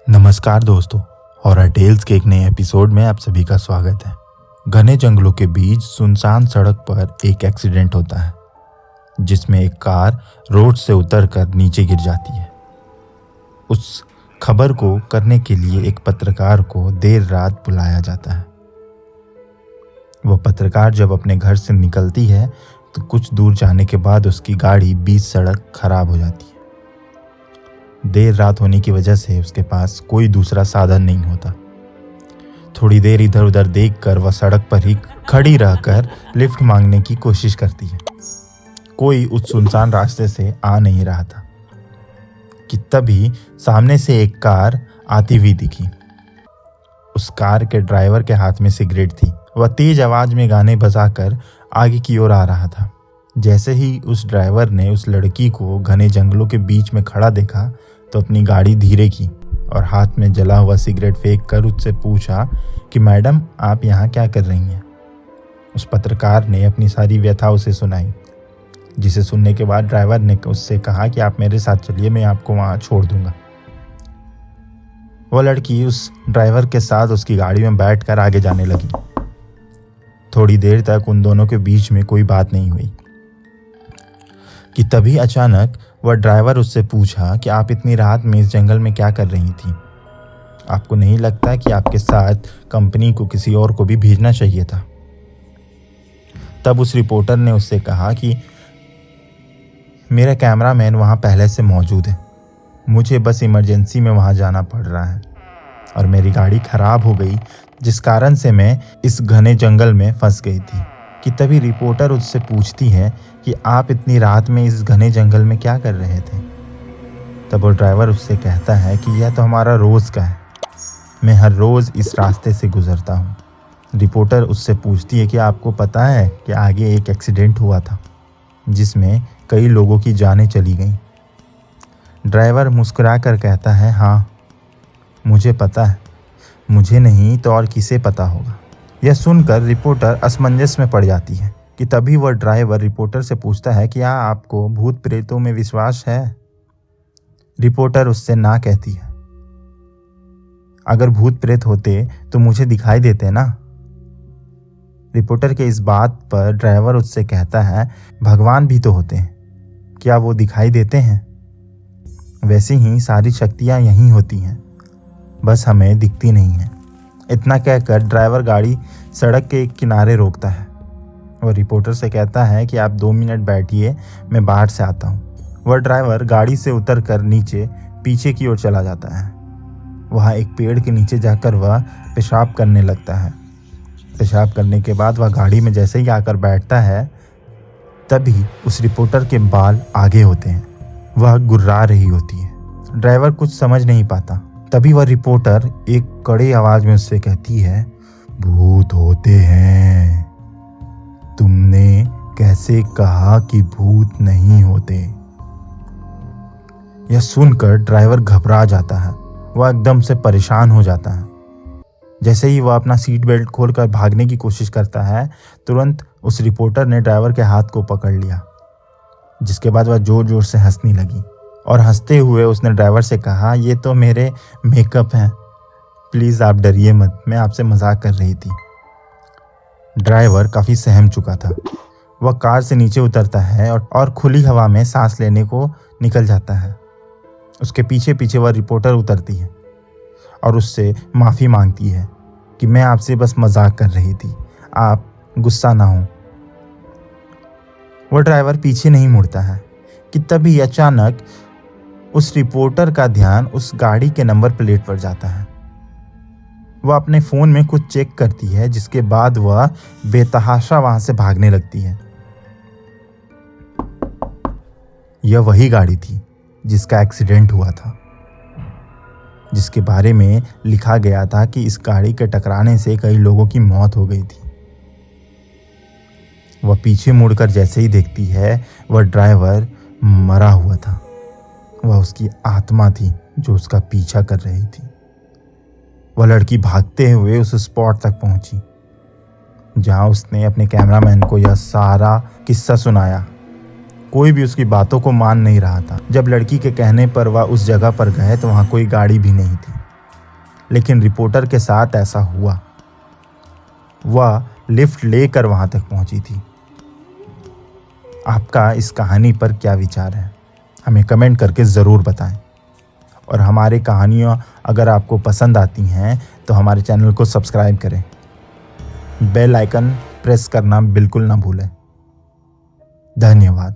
नमस्कार दोस्तों, horror tales के एक नए एपिसोड में आप सभी का स्वागत है। घने जंगलों के बीच सुनसान सड़क पर एक एक्सीडेंट होता है जिसमें एक कार रोड से उतरकर नीचे गिर जाती है। उस खबर को करने के लिए एक पत्रकार को देर रात बुलाया जाता है। वह पत्रकार जब अपने घर से निकलती है तो कुछ दूर जाने के बाद उसकी गाड़ी बीच सड़क खराब हो जाती है। देर रात होने की वजह से उसके पास कोई दूसरा साधन नहीं होता। थोड़ी देर इधर उधर देखकर वह सड़क पर ही खड़ी रहकर लिफ्ट मांगने की कोशिश करती है। कोई उस सुनसान रास्ते से आ नहीं रहा था कि तभी सामने से एक कार आती हुई दिखी। उस कार के ड्राइवर के हाथ में सिगरेट थी। वह तेज आवाज में गाने बजाकर आगे की ओर आ रहा था। जैसे ही उस ड्राइवर ने उस लड़की को घने जंगलों के बीच में खड़ा देखा तो अपनी गाड़ी धीरे की और हाथ में जला हुआ सिगरेट फेंक कर उससे पूछा कि मैडम, आप यहाँ क्या कर रही हैं। उस पत्रकार ने अपनी सारी व्यथा उसे सुनाई, जिसे सुनने के बाद ड्राइवर ने उससे कहा कि आप मेरे साथ चलिए, मैं आपको वहाँ छोड़ दूंगा। वह लड़की उस ड्राइवर के साथ उसकी गाड़ी में बैठकर आगे जाने लगी। थोड़ी देर तक उन दोनों के बीच में कोई बात नहीं हुई कि तभी अचानक वह ड्राइवर उससे पूछा कि आप इतनी रात में इस जंगल में क्या कर रही थी। आपको नहीं लगता कि आपके साथ कंपनी को किसी और को भी भेजना चाहिए था। तब उस रिपोर्टर ने उससे कहा कि मेरा कैमरामैन वहाँ पहले से मौजूद है, मुझे बस इमरजेंसी में वहाँ जाना पड़ रहा है और मेरी गाड़ी खराब हो गई, जिस कारण से मैं इस घने जंगल में फंस गई थी। कि तभी रिपोर्टर उससे पूछती है कि आप इतनी रात में इस घने जंगल में क्या कर रहे थे। तब वो ड्राइवर उससे कहता है कि यह तो हमारा रोज़ का है, मैं हर रोज़ इस रास्ते से गुजरता हूँ। रिपोर्टर उससे पूछती है कि आपको पता है कि आगे एक एक्सीडेंट हुआ था जिसमें कई लोगों की जानें चली गईं। ड्राइवर मुस्कुरा कर कहता है, हाँ मुझे पता है, मुझे नहीं तो और किसे पता होगा। यह सुनकर रिपोर्टर असमंजस में पड़ जाती है कि तभी वह ड्राइवर रिपोर्टर से पूछता है कि क्या आपको भूत प्रेतों में विश्वास है। रिपोर्टर उससे ना कहती है, अगर भूत प्रेत होते तो मुझे दिखाई देते ना। रिपोर्टर के इस बात पर ड्राइवर उससे कहता है, भगवान भी तो होते हैं, क्या वो दिखाई देते हैं। वैसे ही सारी शक्तियाँ यहीं होती हैं, बस हमें दिखती नहीं है। इतना कहकर ड्राइवर गाड़ी सड़क के एक किनारे रोकता है। वह रिपोर्टर से कहता है कि आप 2 मिनट बैठिए, मैं बाहर से आता हूँ। वह ड्राइवर गाड़ी से उतरकर नीचे पीछे की ओर चला जाता है। वहाँ एक पेड़ के नीचे जाकर वह पेशाब करने लगता है। पेशाब करने के बाद वह गाड़ी में जैसे ही आकर बैठता है तभी उस रिपोर्टर के बाल आगे होते हैं। वह गुर्रा रही होती है। ड्राइवर कुछ समझ नहीं पाता। तभी वह रिपोर्टर एक कड़ी आवाज में उससे कहती है, भूत होते हैं, तुमने कैसे कहा कि भूत नहीं होते। यह सुनकर ड्राइवर घबरा जाता है। वह एकदम से परेशान हो जाता है। जैसे ही वह अपना सीट बेल्ट खोलकर भागने की कोशिश करता है, तुरंत उस रिपोर्टर ने ड्राइवर के हाथ को पकड़ लिया, जिसके बाद वह जोर जोर से हंसने लगी और हंसते हुए उसने ड्राइवर से कहा, ये तो मेरे मेकअप हैं, प्लीज़ आप डरिए मत, मैं आपसे मजाक कर रही थी। ड्राइवर काफ़ी सहम चुका था। वह कार से नीचे उतरता है और खुली हवा में सांस लेने को निकल जाता है। उसके पीछे पीछे वह रिपोर्टर उतरती है और उससे माफ़ी मांगती है कि मैं आपसे बस मजाक कर रही थी, आप गुस्सा ना हो। वह ड्राइवर पीछे नहीं मुड़ता है कि तभी अचानक उस रिपोर्टर का ध्यान उस गाड़ी के नंबर प्लेट पर जाता है। वह अपने फ़ोन में कुछ चेक करती है, जिसके बाद वह बेतहाशा वहां से भागने लगती है। यह वही गाड़ी थी जिसका एक्सीडेंट हुआ था, जिसके बारे में लिखा गया था कि इस गाड़ी के टकराने से कई लोगों की मौत हो गई थी। वह पीछे मुड़कर जैसे ही देखती है, वह ड्राइवर मरा हुआ था। वह उसकी आत्मा थी जो उसका पीछा कर रही थी। वह लड़की भागते हुए उस स्पॉट तक पहुंची जहां उसने अपने कैमरामैन को यह सारा किस्सा सुनाया। कोई भी उसकी बातों को मान नहीं रहा था। जब लड़की के कहने पर वह उस जगह पर गए तो वहाँ कोई गाड़ी भी नहीं थी। लेकिन रिपोर्टर के साथ ऐसा हुआ। वह लिफ्ट लेकर वहां तक पहुंची थी। आपका इस कहानी पर क्या विचार है, हमें कमेंट करके ज़रूर बताएं। और हमारी कहानियाँ अगर आपको पसंद आती हैं तो हमारे चैनल को सब्सक्राइब करें, बेल आइकन प्रेस करना बिल्कुल ना भूलें। धन्यवाद।